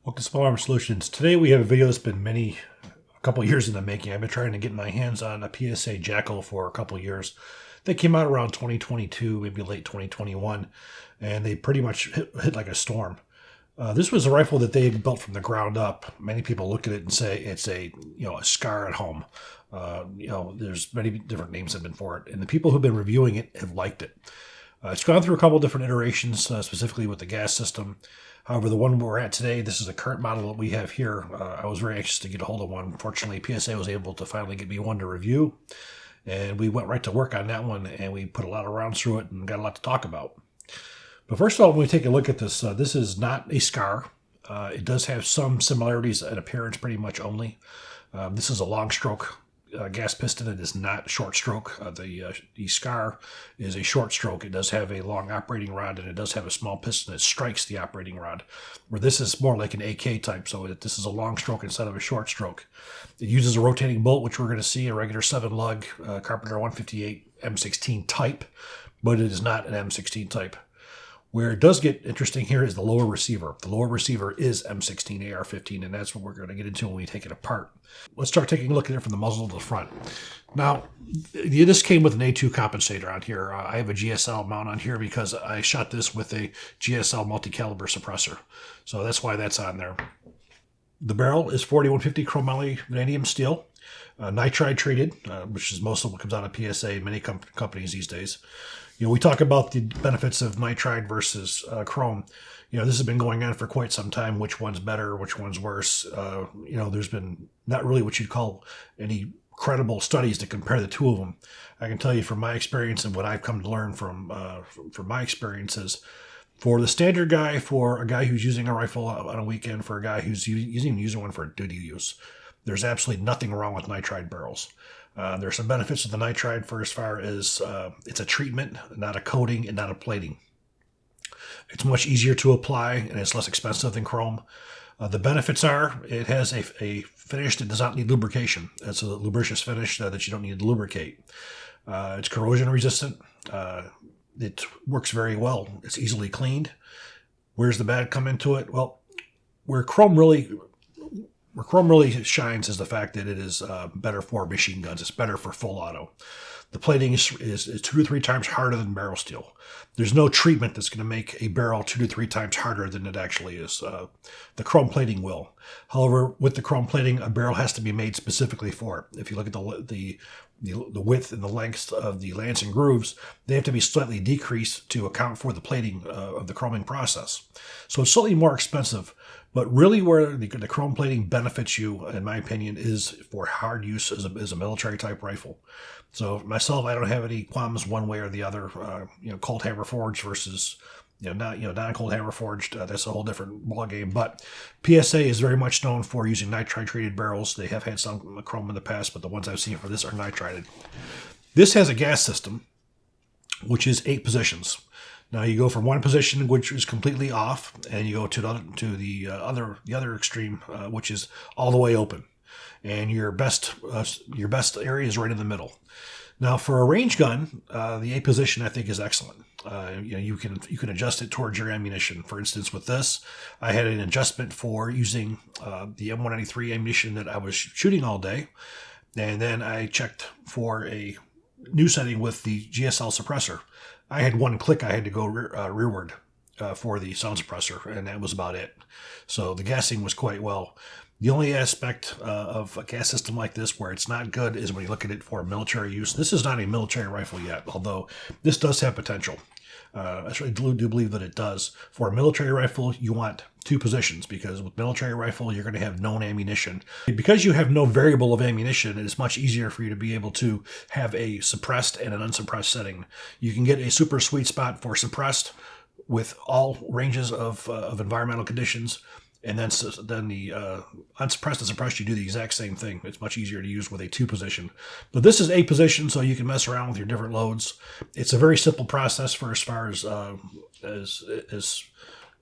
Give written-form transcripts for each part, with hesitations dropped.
Welcome to Armory Solutions. Today we have a video that's been a couple years in the making. I've been trying to get my hands on a PSA JAKL for a couple years. They came out around 2022, maybe late 2021, and they pretty much hit like a storm. This was a rifle that they built from the ground up. Many people look at it and say it's a scar at home. There's many different names have been for it, and the people who've been reviewing it have liked it. It's gone through a couple different iterations, specifically with the gas system. However, the one we're at today, this is the current model that we have here. I was very anxious to get a hold of one. Fortunately, PSA was able to finally get me one to review, and we went right to work on that one, and we put a lot of rounds through it and got a lot to talk about. But first of all, when we take a look at this, this is not a scar. It does have some similarities in appearance, pretty much only. This is a long stroke gas piston. It is not short stroke. The scar is a short stroke. It does have a long operating rod, and it does have a small piston that strikes the operating rod, where this is more like an AK type, so this is a long stroke instead of a short stroke. It uses a rotating bolt, which we're going to see, a regular 7-lug Carpenter 158 M16 type, but it is not an M16 type. Where it does get interesting here is the lower receiver. The lower receiver is M16 AR-15, and that's what we're going to get into when we take it apart. Let's start taking a look at it from the muzzle to the front. Now, this came with an A2 compensator on here. I have a GSL mount on here because I shot this with a GSL multi-caliber suppressor. So that's why that's on there. The barrel is 4150 chromoly vanadium steel, nitride treated, which is most of what comes out of PSA in many companies these days. We talk about the benefits of nitride versus chrome. This has been going on for quite some time. Which one's better? Which one's worse? There's been not really what you'd call any credible studies to compare the two of them. I can tell you from my experience and what I've come to learn from my experiences, for the standard guy, for a guy who's using a rifle on a weekend, for a guy who's using one for duty use, there's absolutely nothing wrong with nitride barrels. There's some benefits of the nitride for as far as it's a treatment, not a coating, and not a plating. It's much easier to apply, and it's less expensive than chrome. The benefits are it has a finish that does not need lubrication. It's a lubricious finish that you don't need to lubricate. It's corrosion resistant. It works very well. It's easily cleaned. Where's the bad come into it? Well, where chrome really shines is the fact that it is better for machine guns. It's better for full auto. The plating is 2 to 3 times harder than barrel steel. There's no treatment that's going to make a barrel 2 to 3 times harder than it actually is. The chrome plating will. However, with the chrome plating, a barrel has to be made specifically for it. If you look at the width and the length of the lance and grooves, they have to be slightly decreased to account for the plating of the chroming process. So it's slightly more expensive, but really where the chrome plating benefits you, in my opinion, is for hard use as a military type rifle. So myself, I don't have any qualms one way or the other. Cold hammer forged versus non-cold hammer forged. That's a whole different ballgame. But PSA is very much known for using nitride treated barrels. They have had some chrome in the past, but the ones I've seen for this are nitrided. This has a gas system, which is 8 positions. Now you go from one position, which is completely off, and you go to the other extreme, which is all the way open, and your best area is right in the middle. Now for a range gun, the 8 position I think is excellent. You can adjust it towards your ammunition. For instance, with this, I had an adjustment for using the M193 ammunition that I was shooting all day, and then I checked for a new setting with the GSL suppressor. I had one click I had to go rearward for the sound suppressor, and that was about it. So the gassing was quite well. The only aspect of a gas system like this where it's not good is when you look at it for military use. This is not a military rifle yet, although this does have potential. I certainly do believe that it does. For a military rifle, you want 2 positions, because with military rifle, you're going to have known ammunition. Because you have no variable of ammunition, it is much easier for you to be able to have a suppressed and an unsuppressed setting. You can get a super sweet spot for suppressed with all ranges of environmental conditions. And then the unsuppressed and suppressed, you do the exact same thing. It's much easier to use with a 2 position. But this is 8 position, so you can mess around with your different loads. It's a very simple process for as far as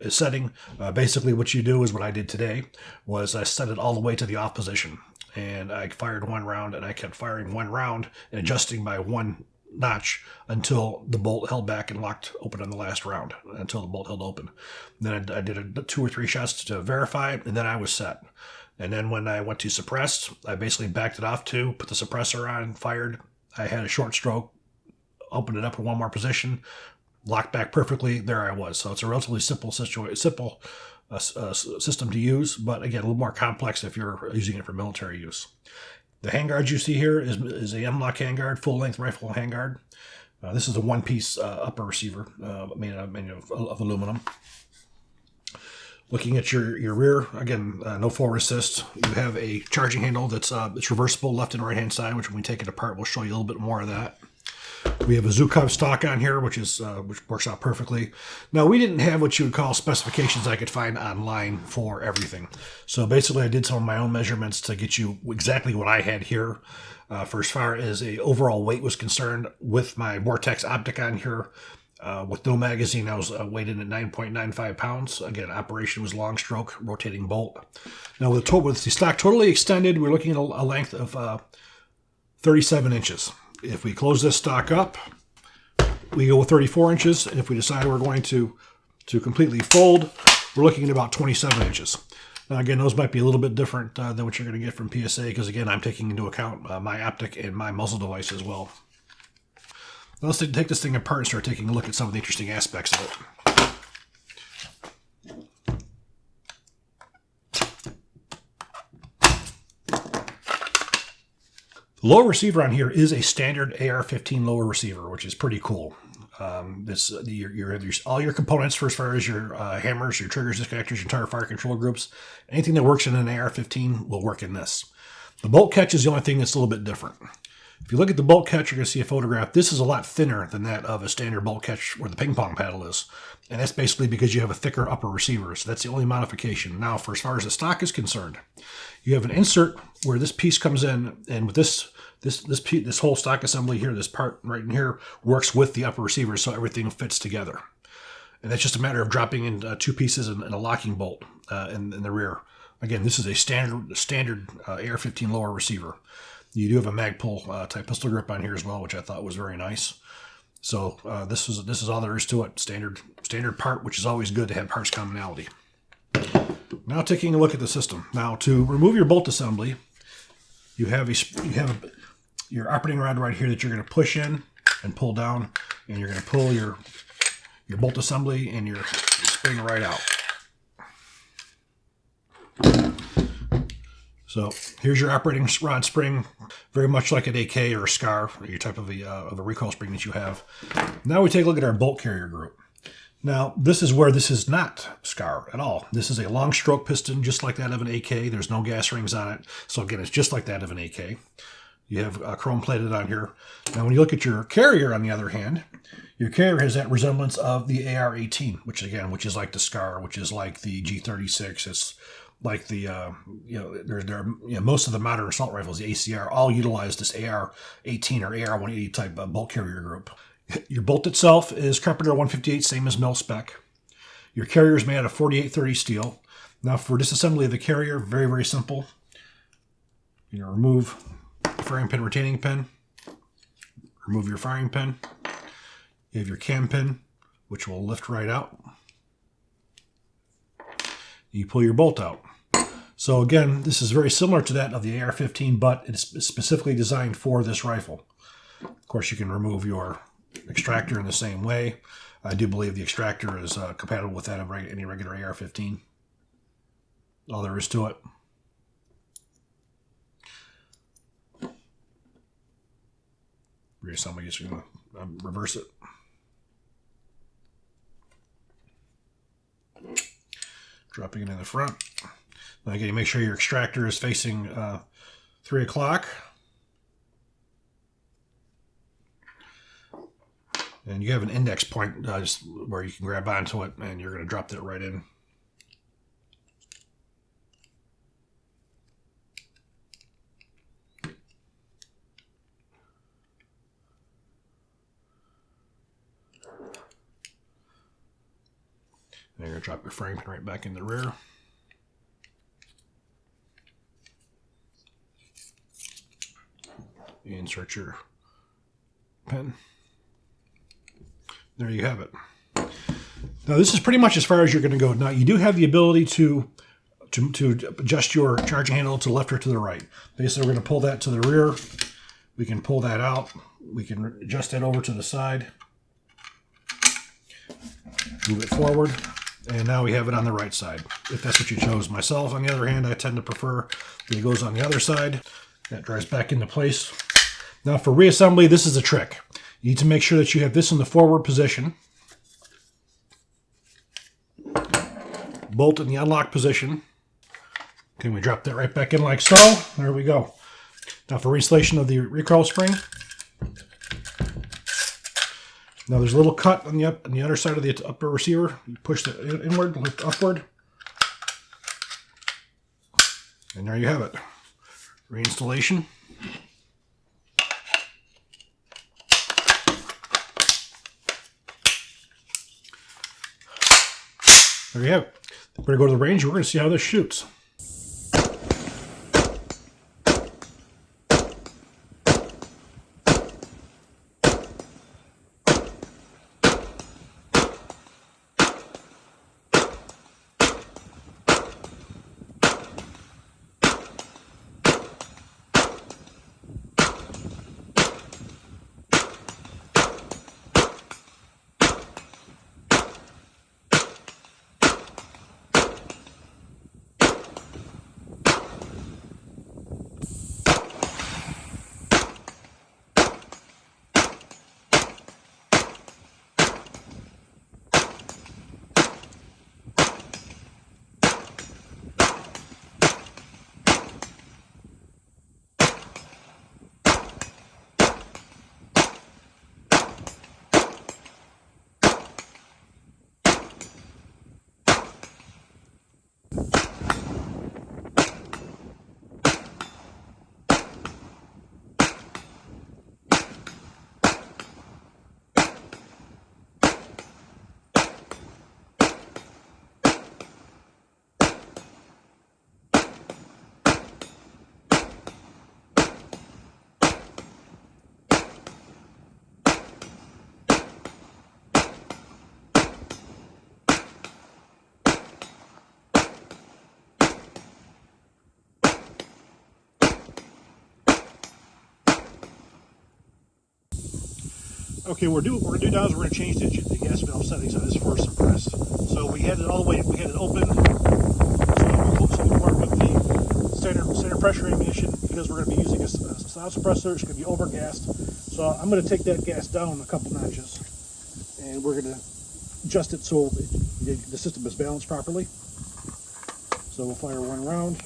setting. Basically, what you do is what I did today was I set it all the way to the off position, and I fired 1 round, and I kept firing 1 round and adjusting my one notch until the bolt held back and locked open on the last round, until the bolt held open. Then I did 2 or 3 shots to verify, and then I was set. And then when I went to suppressed, I basically backed it off too, put the suppressor on, fired. I had a short stroke, opened it up in one more position, locked back perfectly. There I was. So it's a relatively simple system to use, but again, a little more complex if you're using it for military use. The handguard you see here is a M-LOK handguard, full-length rifle handguard. This is a one-piece upper receiver made of aluminum. Looking at your rear, again, no forward assist. You have a charging handle that's it's reversible left and right-hand side, which when we take it apart, we'll show you a little bit more of that. We have a Zukov stock on here, which works out perfectly. Now, we didn't have what you would call specifications I could find online for everything. So basically, I did some of my own measurements to get you exactly what I had here. For as far as a overall weight was concerned, with my Vortex optic on here, with no magazine, I was weighted at 9.95 pounds. Again, operation was long stroke, rotating bolt. Now, with the stock totally extended, we're looking at a length of 37 inches. If we close this stock up, we go with 34 inches. And if we decide we're going to completely fold, we're looking at about 27 inches. Now, again, those might be a little bit different than what you're going to get from PSA because, again, I'm taking into account my optic and my muzzle device as well. Now, let's take this thing apart and start taking a look at some of the interesting aspects of it. The lower receiver on here is a standard AR-15 lower receiver, which is pretty cool. All your components for as far as your hammers, your triggers, disconnectors, your entire fire control groups, anything that works in an AR-15 will work in this. The bolt catch is the only thing that's a little bit different. If you look at the bolt catch, you're going to see a photograph. This is a lot thinner than that of a standard bolt catch where the ping pong paddle is. And that's basically because you have a thicker upper receiver. So that's the only modification. Now, for as far as the stock is concerned, you have an insert where this piece comes in, and with this whole stock assembly here, this part right in here, works with the upper receiver so everything fits together. And that's just a matter of dropping in 2 pieces and a locking bolt in the rear. Again, this is a standard AR-15 lower receiver. You do have a Magpul type pistol grip on here as well, which I thought was very nice. So this is all there is to it. Standard part, which is always good to have parts commonality. Now taking a look at the system. Now to remove your bolt assembly, you have your operating rod right here that you're going to push in and pull down, and you're going to pull your bolt assembly and your spring right out. So here's your operating rod spring, very much like an AK or a SCAR, or your type of a recoil spring that you have. Now we take a look at our bolt carrier group. Now this is where this is not SCAR at all. This is a long stroke piston, just like that of an AK. There's no gas rings on it. So again, it's just like that of an AK. You have chrome plated on here. Now when you look at your carrier, on the other hand, your carrier has that resemblance of the AR-18, which is like the SCAR, which is like the G36. It's like the most of the modern assault rifles, the ACR, all utilize this AR-18 or AR-180 type bolt carrier group. Your bolt itself is Carpenter 158, same as mil spec. Your carrier is made out of 4830 steel. Now for disassembly of the carrier, very, very simple. You know, remove the firing pin, retaining pin. Remove your firing pin. You have your cam pin, which will lift right out. You pull your bolt out. So again, this is very similar to that of the AR-15, but it's specifically designed for this rifle. Of course, you can remove your extractor in the same way. I do believe the extractor is compatible with that of any regular AR-15. All there is to it. I guess you're going to reverse it. Dropping it in the front. Now again, you make sure your extractor is facing 3 o'clock. And you have an index point just where you can grab onto it, and you're going to drop that right in. And you're going to drop your frame pin right back in the rear. Insert your And there you have it. Now this is pretty much as far as you're going to go. Now you do have the ability to adjust your charging handle to the left or to the right. Basically, we're going to pull that to the rear. We can pull that out. We can adjust that over to the side. Move it forward. And now we have it on the right side, if that's what you chose. Myself, on the other hand, I tend to prefer that it goes on the other side. That drives back into place. Now for reassembly, this is a trick. You need to make sure that you have this in the forward position. Bolt in the unlock position. Okay, we drop that right back in like so. There we go. Now for reinstallation of the recoil spring. Now there's a little cut on the other side of the upper receiver. You push it inward, lift upward. And there you have it. Reinstallation. There you have it. We're going to go to the range. We're going to see how this shoots. Okay, what we're going to do now is we're going to change the gas valve settings on this for Cypress. So we had it all the way, we had it open. So we'll work with the standard pressure ammunition because we're going to be using a sound suppressor. It's going to be overgassed. So I'm going to take that gas down a couple notches, and we're going to adjust it so the system is balanced properly. So we'll fire one round,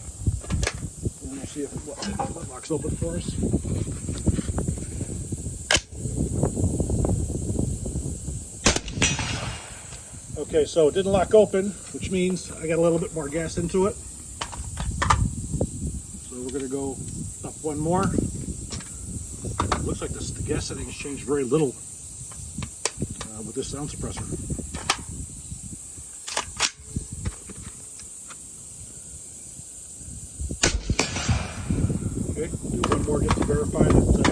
and we'll see if it locks open for us. Okay, so it didn't lock open, which means I got a little bit more gas into it. So we're going to go up one more. It looks like the gas setting has changed very little with this sound suppressor. Okay, do one more just to verify that it's in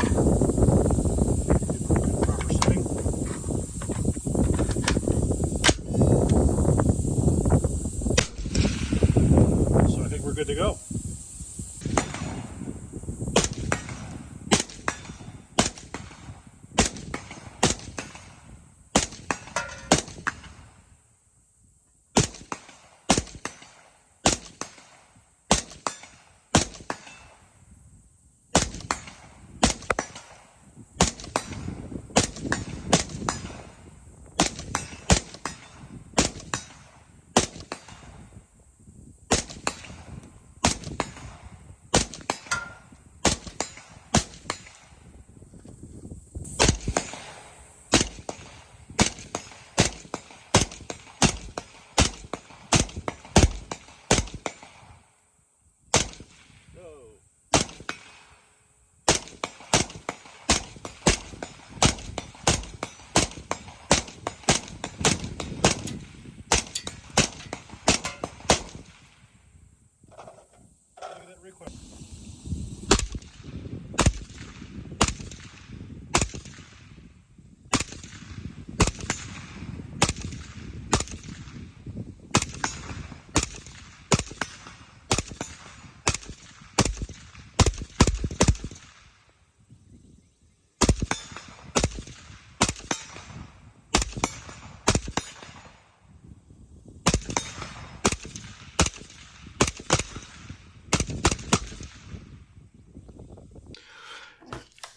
the proper setting. We're good to go.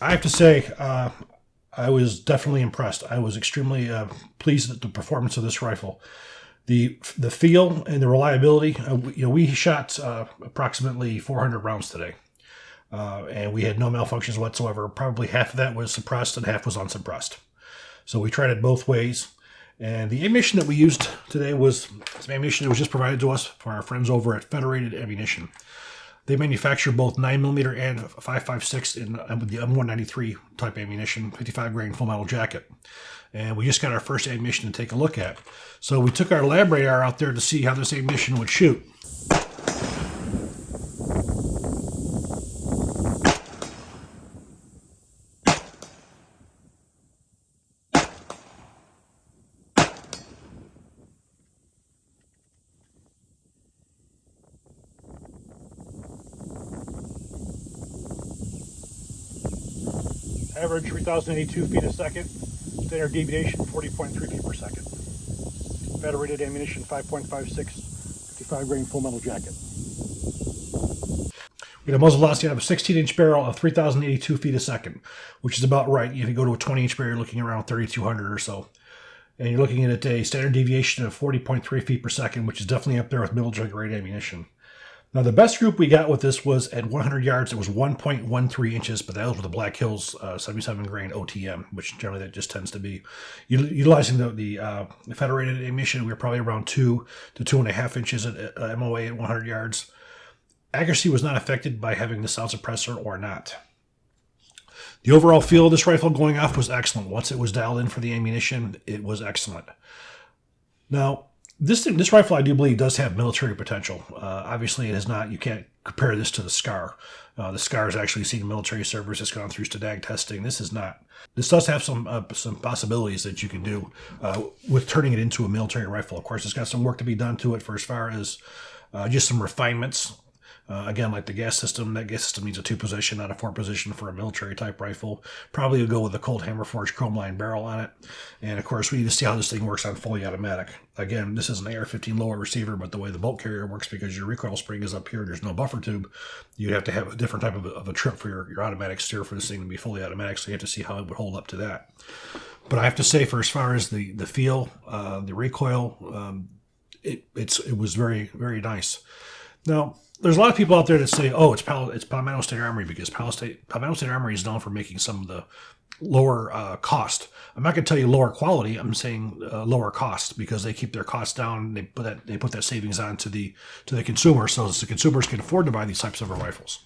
I have to say, I was definitely impressed. I was extremely pleased at the performance of this rifle. The feel and the reliability. We shot approximately 400 rounds today, and we had no malfunctions whatsoever. Probably half of that was suppressed and half was unsuppressed. So we tried it both ways. And the ammunition that we used today was some ammunition that was just provided to us from our friends over at Federated Ammunition. They manufacture both 9mm and 5.56 in the M193 type ammunition, 55 grain full metal jacket. And we just got our first ammunition to take a look at. So we took our lab radar out there to see how this ammunition would shoot. Average 3,082 feet a second. Standard deviation 40.3 feet per second. Federated ammunition 5.56, 55 grain full metal jacket. We got a muzzle velocity out of a 16-inch barrel of 3,082 feet a second, which is about right. If you go to a 20-inch barrel, you're looking around 3,200 or so. And you're looking at a standard deviation of 40.3 feet per second, which is definitely up there with military grade ammunition. Now, the best group we got with this was at 100 yards. It was 1.13 inches, but that was with the Black Hills 77 grain OTM, which generally that just tends to be. Utilizing the Federated ammunition, we were probably around 2 to 2.5 inches at MOA at 100 yards. Accuracy was not affected by having the sound suppressor or not. The overall feel of this rifle going off was excellent. Once it was dialed in for the ammunition, it was excellent. Now, This rifle, I do believe, does have military potential. Obviously, it is not. You can't compare this to the SCAR. The SCAR has actually seen military servers. It's gone through STADAG testing. This is not. This does have some possibilities that you can do with turning it into a military rifle. Of course, it's got some work to be done to it for as far as just some refinements. Again, like the gas system, that gas system needs a 2-position, not a 4-position for a military-type rifle. Probably would go with a Colt Hammer Forged chrome line barrel on it. And, of course, we need to see how this thing works on fully automatic. Again, this is an AR-15 lower receiver, but the way the bolt carrier works, because your recoil spring is up here, there's no buffer tube, you'd have to have a different type of a trip for your automatic steer for this thing to be fully automatic, so you have to see how it would hold up to that. But I have to say, for as far as the feel, the recoil, it was very, very nice. Now, there's a lot of people out there that say, oh, it's Palmetto State Armory, because Palmetto State Armory is known for making some of the lower cost. I'm not going to tell you lower quality. I'm saying lower cost, because they keep their costs down. They put that savings on to the consumer, so the consumers can afford to buy these types of rifles.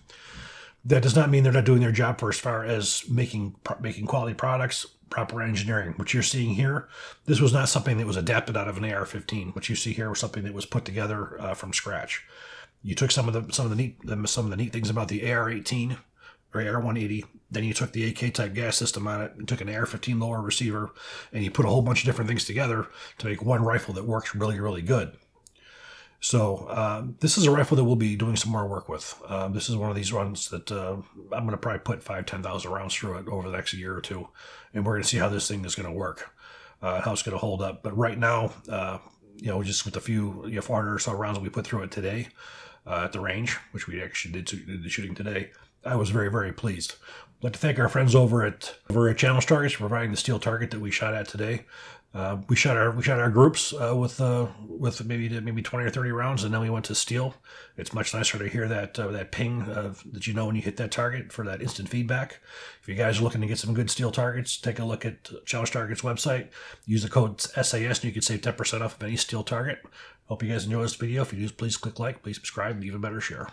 That does not mean they're not doing their job for as far as making quality products, proper engineering. What you're seeing here, this was not something that was adapted out of an AR-15. What you see here was something that was put together from scratch. You took some of the neat things about the AR-18 or AR-180. Then you took the AK type gas system on it, and took an AR-15 lower receiver, and you put a whole bunch of different things together to make one rifle that works really, really good. So this is a rifle that we'll be doing some more work with. This is one of these runs that I'm going to probably put 5,000-10,000 rounds through it over the next year or two, and we're going to see how this thing is going to work, how it's going to hold up. But right now, just with a few 400 or so rounds that we put through it today at the range, which we actually did the shooting today, I was very, very pleased. I'd like to thank our friends over at Challenge Targets for providing the steel target that we shot at today. We shot our groups with maybe 20 or 30 rounds, and then we went to steel. It's much nicer to hear that ping that you know when you hit that target, for that instant feedback. If you guys are looking to get some good steel targets, take a look at Challenge Targets website. Use the code SAS, and you can save 10% off of any steel target. Hope you guys enjoy this video. If you do, please click like, please subscribe, and even better, share.